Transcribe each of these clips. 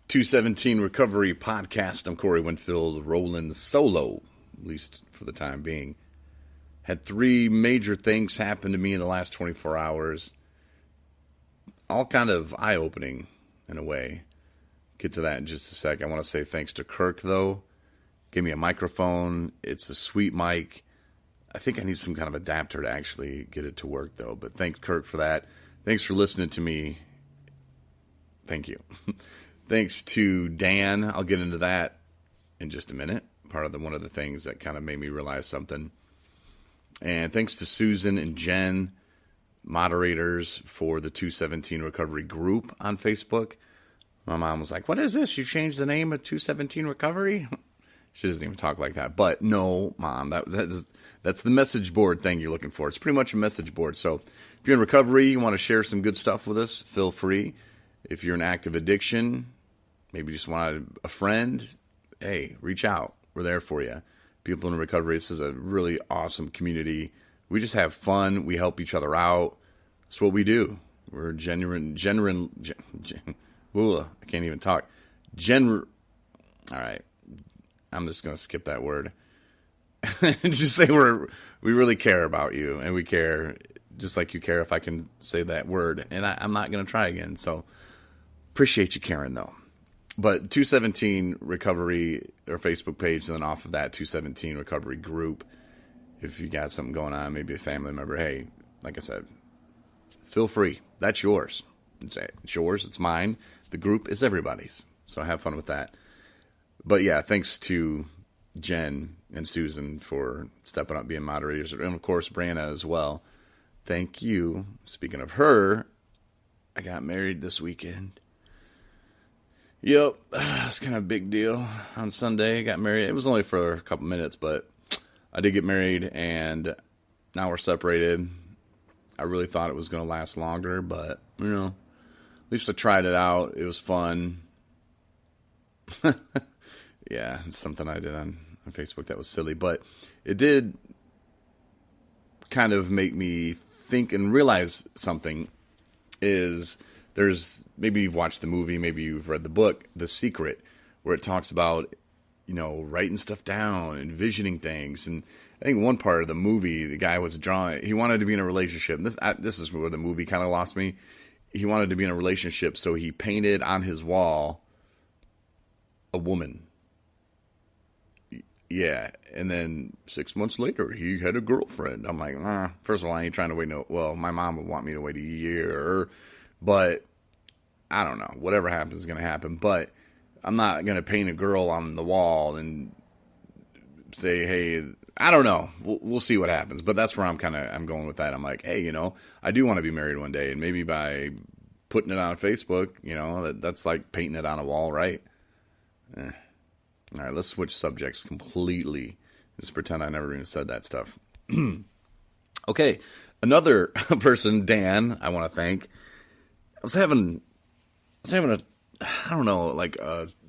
217 Recovery Podcast. I'm Corey Winfield, rolling solo, at least for the time being. Had three major things happen to me in the last 24 hours. All kind of eye-opening in a way. Get to that in just a sec. I want to say thanks to Kirk, though. Gave me a microphone. It's a sweet mic. I think I need some kind of adapter to actually get it to work, though. But thanks, Kirk, for that. Thanks for listening to me. Thank you. Thanks to Dan. I'll get into that in just a minute. One of the things that kind of made me realize something. And thanks to Susan and Jen, moderators for the 217 Recovery group on Facebook. My mom was like, "What is this? You changed the name of 217 Recovery?" She doesn't even talk like that. But no, Mom, that's the message board thing you're looking for. It's pretty much a message board. So if you're in recovery, you want to share some good stuff with us, feel free. If you're in active addiction, maybe just want a friend, hey, reach out. We're there for you. People in recovery, this is a really awesome community. We just have fun. We help each other out. That's what we do. We're genuine. I can't even talk. All right. I'm just going to skip that word. And just say we really care about you. And we care just like you care if I can say that word. And I'm not going to try again. So appreciate you caring, though. But 217 Recovery, or Facebook page, and then off of that, 217 Recovery group. If you got something going on, maybe a family member, hey, like I said, feel free. That's yours. It's yours. It's mine. The group is everybody's. So have fun with that. But yeah, thanks to Jen and Susan for stepping up, being moderators. And of course, Brianna as well. Thank you. Speaking of her, I got married this weekend. Yep, it's kind of a big deal. On Sunday, I got married. It was only for a couple minutes, but I did get married, and now we're separated. I really thought it was going to last longer, but, at least I tried it out. It was fun. Yeah, it's something I did on Facebook that was silly, but it did kind of make me think and realize something is maybe you've watched the movie, maybe you've read the book, The Secret, where it talks about, writing stuff down, envisioning things. And I think one part of the movie, the guy was drawing, he wanted to be in a relationship. And this is where the movie kind of lost me. He wanted to be in a relationship, so he painted on his wall a woman. Yeah, and then 6 months later, he had a girlfriend. I'm like, first of all, I ain't trying to wait my mom would want me to wait a year, but I don't know. Whatever happens is going to happen. But I'm not going to paint a girl on the wall and say, hey, I don't know. We'll see what happens. But that's where I'm going with that. I'm like, hey, I do want to be married one day. And maybe by putting it on Facebook, that's like painting it on a wall, right? All right, let's switch subjects completely. Just pretend I never even said that stuff. Okay, another person, Dan, I want to thank. I was having a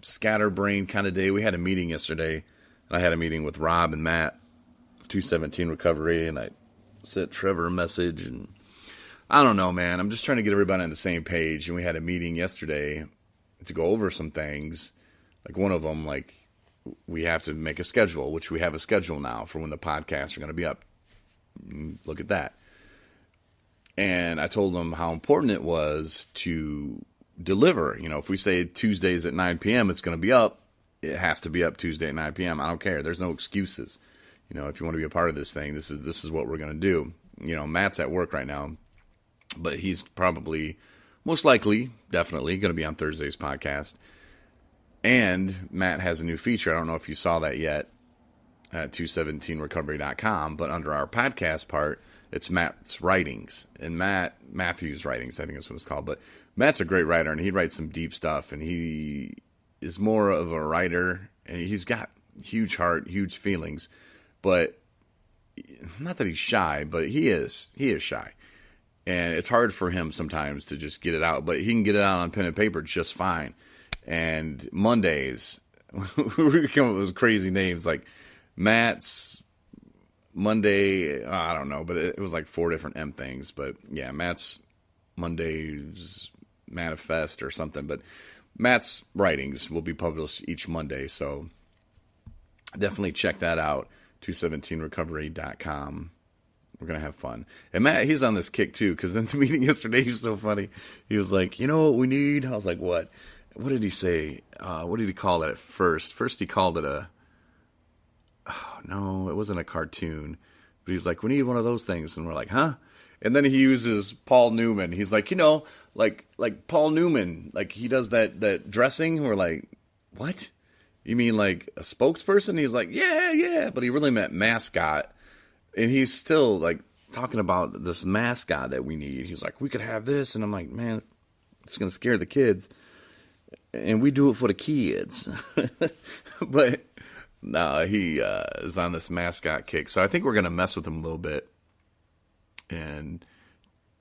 scatterbrain kind of day. We had a meeting yesterday, and I had a meeting with Rob and Matt of 217 Recovery, and I sent Trevor a message, and I don't know, man. I'm just trying to get everybody on the same page, and we had a meeting yesterday to go over some things. Like one of them, we have to make a schedule, which we have a schedule now for when the podcasts are going to be up. Look at that. And I told them how important it was to deliver. If we say Tuesdays at 9 p.m., it's going to be up. It has to be up Tuesday at 9 p.m. I don't care. There's no excuses. If you want to be a part of this thing, this is what we're going to do. Matt's at work right now, but he's probably, most likely, definitely going to be on Thursday's podcast. And Matt has a new feature. I don't know if you saw that yet at 217recovery.com, but under our podcast part, it's Matt's writings, and Matthew's writings, I think that's what it's called. But Matt's a great writer, and he writes some deep stuff, and he is more of a writer, and he's got huge heart, huge feelings. But not that he's shy, but he is shy. And it's hard for him sometimes to just get it out, but he can get it out on pen and paper just fine. And Mondays, we come up with those crazy names like Matt's Monday, I don't know, but it was like 4 different M things. But yeah, Matt's Monday's Manifest or something. But Matt's writings will be published each Monday, so definitely check that out, 217recovery.com. We're going to have fun. And Matt, he's on this kick too, because in the meeting yesterday, he's so funny. He was like, you know what we need? I was like, what? What did he say? What did he call it at first? First he called it no, it wasn't a cartoon. But he's like, we need one of those things. And we're like, huh? And then he uses Paul Newman. He's like, like Paul Newman, like he does that dressing. We're like, what? You mean like a spokesperson? He's like, yeah. But he really meant mascot. And he's still like talking about this mascot that we need. He's like, we could have this. And I'm like, man, it's going to scare the kids. And we do it for the kids. But no, he is on this mascot kick. So I think we're going to mess with him a little bit and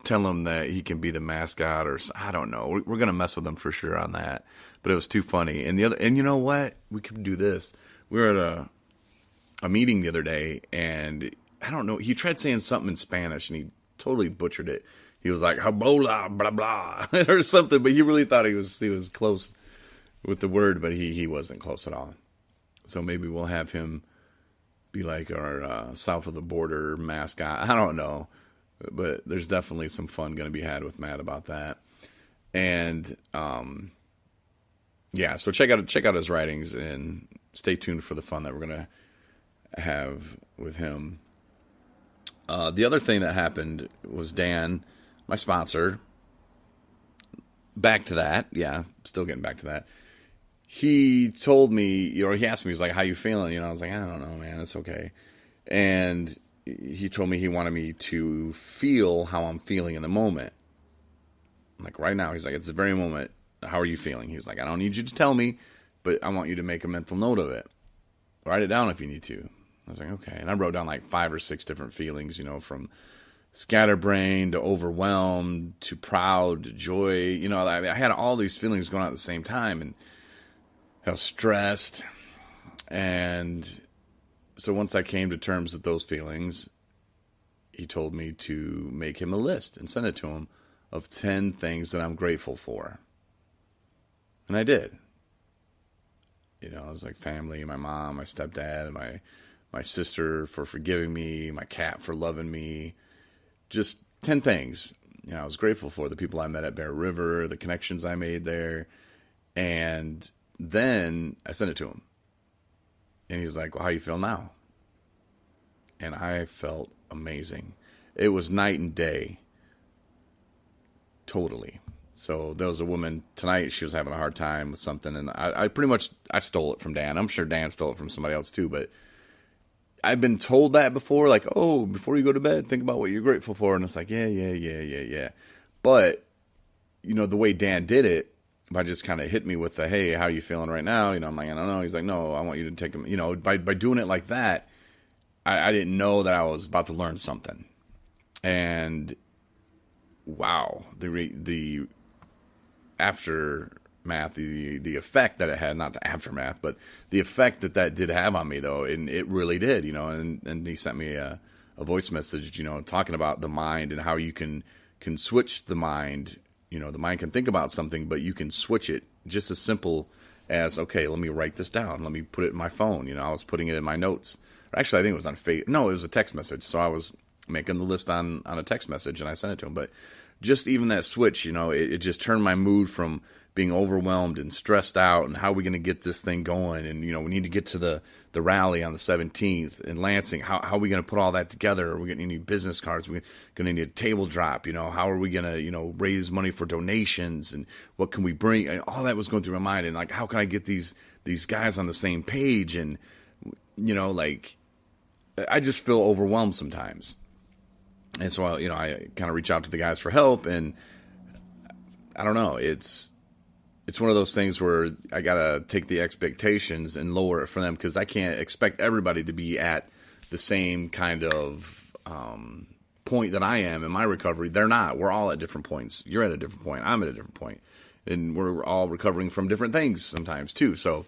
tell him that he can be the mascot, or I don't know. We're going to mess with him for sure on that. But it was too funny. And you know what? We could do this. We were at a meeting the other day, and I don't know. He tried saying something in Spanish, and he totally butchered it. He was like, "Habola, blah blah," or something. But he really thought he was close with the word, but he wasn't close at all. So maybe we'll have him be like our south of the border mascot. I don't know, but there's definitely some fun going to be had with Matt about that. And yeah, so check out his writings and stay tuned for the fun that we're going to have with him. The other thing that happened was Dan, my sponsor, back to that. Yeah, still getting back to that. He told me, or he asked me, he was like, how you feeling? I was like, I don't know, man, it's okay. And he told me he wanted me to feel how I'm feeling in the moment. Like right now, he's like, it's the very moment. How are you feeling? He was like, I don't need you to tell me, but I want you to make a mental note of it. Write it down if you need to. I was like, okay. And I wrote down like 5 or 6 different feelings, from scatterbrained to overwhelmed to proud to joy. I had all these feelings going on at the same time, and I was stressed. And so once I came to terms with those feelings, he told me to make him a list and send it to him of 10 things that I'm grateful for. And I did. I was like family, my mom, my stepdad, my sister for forgiving me, my cat for loving me. Just 10 things. I was grateful for the people I met at Bear River, the connections I made there. And then I sent it to him. And he's like, well, how you feel now? And I felt amazing. It was night and day. Totally. So there was a woman tonight, she was having a hard time with something, and I pretty much, I stole it from Dan. I'm sure Dan stole it from somebody else too, but I've been told that before, like, oh, before you go to bed, think about what you're grateful for. And it's like, yeah. But, the way Dan did it, by just kind of hit me with the, hey, how are you feeling right now? I'm like, I don't know. He's like, no, I want you to take him, by doing it like that, I didn't know that I was about to learn something. And wow, the aftermath, the effect that it had, not the aftermath, but the effect that did have on me, though, and it really did, and he sent me a voice message, talking about the mind and how you can switch the mind. The mind can think about something, but you can switch it just as simple as, okay, let me write this down. Let me put it in my phone. I was putting it in my notes. Actually, I think it was on no, it was a text message. So I was making the list on a text message, and I sent it to him. But just even that switch, it just turned my mood from being overwhelmed and stressed out, and how are we going to get this thing going? And, we need to get to the rally on the 17th in Lansing. How are we going to put all that together? Are we going to need business cards? Are we going to need a table drop? How are we going to, raise money for donations? And what can we bring? And all that was going through my mind. And, like, how can I get these guys on the same page? And, I just feel overwhelmed sometimes. And so, I kind of reach out to the guys for help. And I don't know, it's one of those things where I got to take the expectations and lower it for them, because I can't expect everybody to be at the same kind of point that I am in my recovery. They're not. We're all at different points. You're at a different point. I'm at a different point. And we're all recovering from different things sometimes too. So,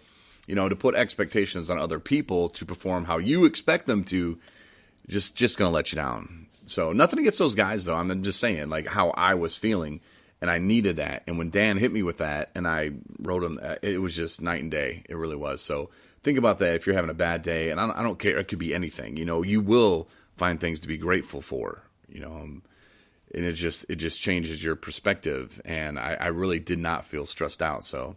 to put expectations on other people to perform how you expect them to, just going to let you down. So nothing against those guys, though. I'm just saying, like, how I was feeling. And I needed that. And when Dan hit me with that and I wrote him, it was just night and day. It really was. So think about that if you're having a bad day. And I don't care. It could be anything. You know, you will find things to be grateful for, you know. And it just changes your perspective. And I really did not feel stressed out. So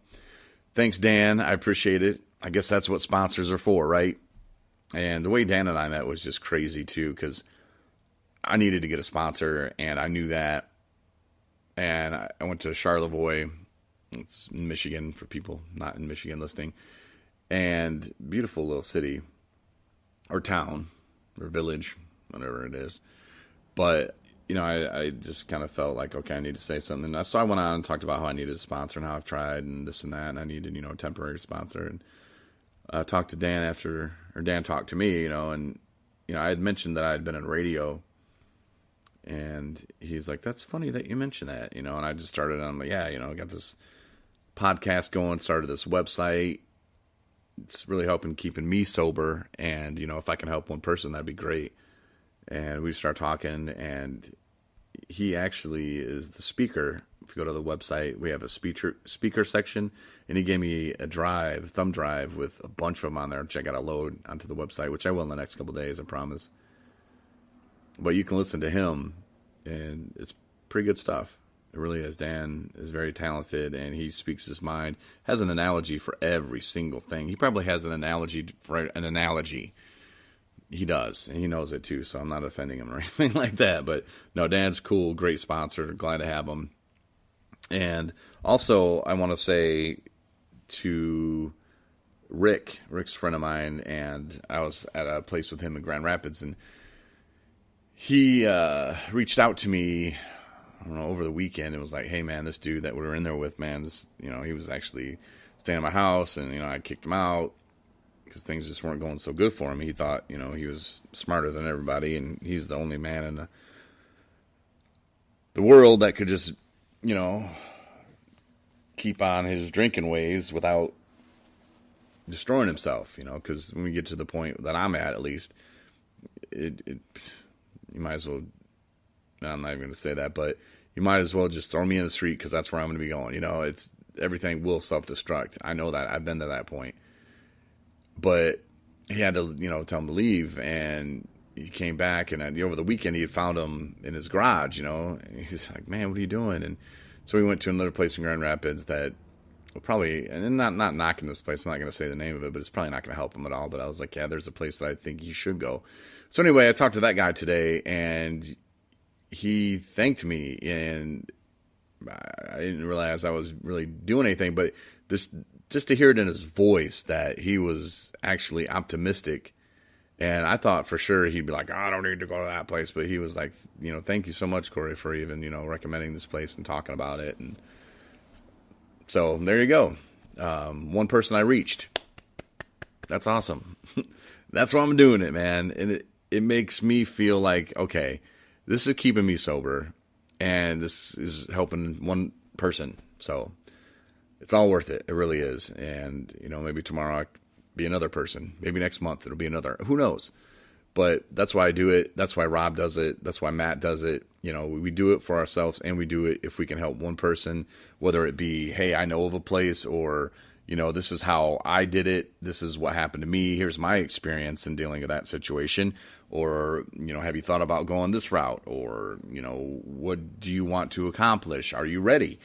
thanks, Dan. I appreciate it. I guess that's what sponsors are for, right? And the way Dan and I met was just crazy, too, because I needed to get a sponsor, and I knew that. And I went to Charlevoix. It's in Michigan for people not in Michigan listening. And beautiful little city or town or village, whatever it is. But, you know, I just kind of felt like, okay, I need to say something. So I went on and talked about how I needed a sponsor and how I've tried and this and that. And I needed, you know, a temporary sponsor. And I talked to Dan Dan talked to me, you know, and, you know, I had mentioned that I had been in radio. And he's like, that's funny that you mentioned that, you know, and I just started, I'm like, yeah, you know, I got this podcast going, started this website. It's really helping keeping me sober. And, you know, if I can help one person, that'd be great. And we start talking, and he actually is the speaker. If you go to the website, we have a speaker section, and he gave me a thumb drive with a bunch of them on there, which I got to load onto the website, which I will in the next couple of days, I promise. But you can listen to him, and it's pretty good stuff. It really is. Dan is very talented, and he speaks his mind, has an analogy for every single thing. He probably has an analogy for an analogy. He does, and he knows it too, so I'm not offending him or anything like that. But no, Dan's cool, great sponsor, glad to have him. And also, I want to say to Rick's a friend of mine, and I was at a place with him in Grand Rapids, and he reached out to me, I don't know, over the weekend. It was like, hey, man, this dude that we were in there with, man, this, you know, he was actually staying at my house, and, you know, I kicked him out because things just weren't going so good for him. He thought, you know, he was smarter than everybody, and he's the only man in the world that could just, you know, keep on his drinking ways without destroying himself, you know, because when we get to the point that I'm at least, you might as well, I'm not even going to say that, but you might as well just throw me in the street because that's where I'm going to be going. You know, it's everything will self-destruct. I know that. I've been to that point. But he had to, you know, tell him to leave, and he came back, and over the weekend he had found him in his garage, you know, and he's like, man, what are you doing? And so we went to another place in Grand Rapids that will probably, and not knocking this place, I'm not going to say the name of it, but it's probably not going to help him at all. But I was like, yeah, there's a place that I think you should go. So anyway, I talked to that guy today, and he thanked me, and I didn't realize I was really doing anything, but just to hear it in his voice that he was actually optimistic. And I thought for sure he'd be like, oh, I don't need to go to that place. But he was like, you know, thank you so much, Corey, for even, you know, recommending this place and talking about it. And so there you go. One person I reached. That's awesome. That's why I'm doing it, man. And it makes me feel like, okay, this is keeping me sober, and this is helping one person. So it's all worth it. It really is. And, you know, maybe tomorrow I'll be another person. Maybe next month it'll be another. Who knows? But that's why I do it. That's why Rob does it. That's why Matt does it. You know, we do it for ourselves, and we do it if we can help one person, whether it be, hey, I know of a place, or, you know, this is how I did it. This is what happened to me. Here's my experience in dealing with that situation. Or, you know, have you thought about going this route? Or, you know, what do you want to accomplish? Are you ready?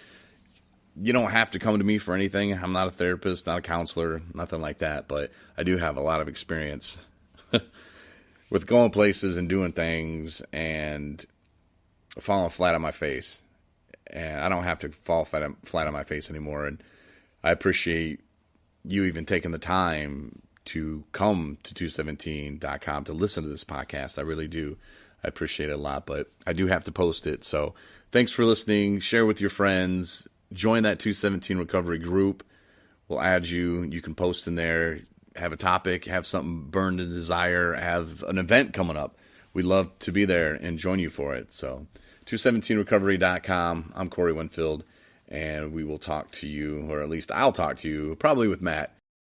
You don't have to come to me for anything. I'm not a therapist, not a counselor, nothing like that. But I do have a lot of experience with going places and doing things and falling flat on my face. And I don't have to fall flat on my face anymore. And I appreciate you even taking the time to come to 217.com to listen to this podcast. I really do. I appreciate it a lot. But I do have to post it. So thanks for listening. Share with your friends. Join that 217 Recovery group. We'll add you. You can post in there, have a topic, have something burn to desire, have an event coming up. We'd love to be there and join you for it. So 217recovery.com. I'm Corey Winfield, and we will talk to you, or at least I'll talk to you, probably with Matt,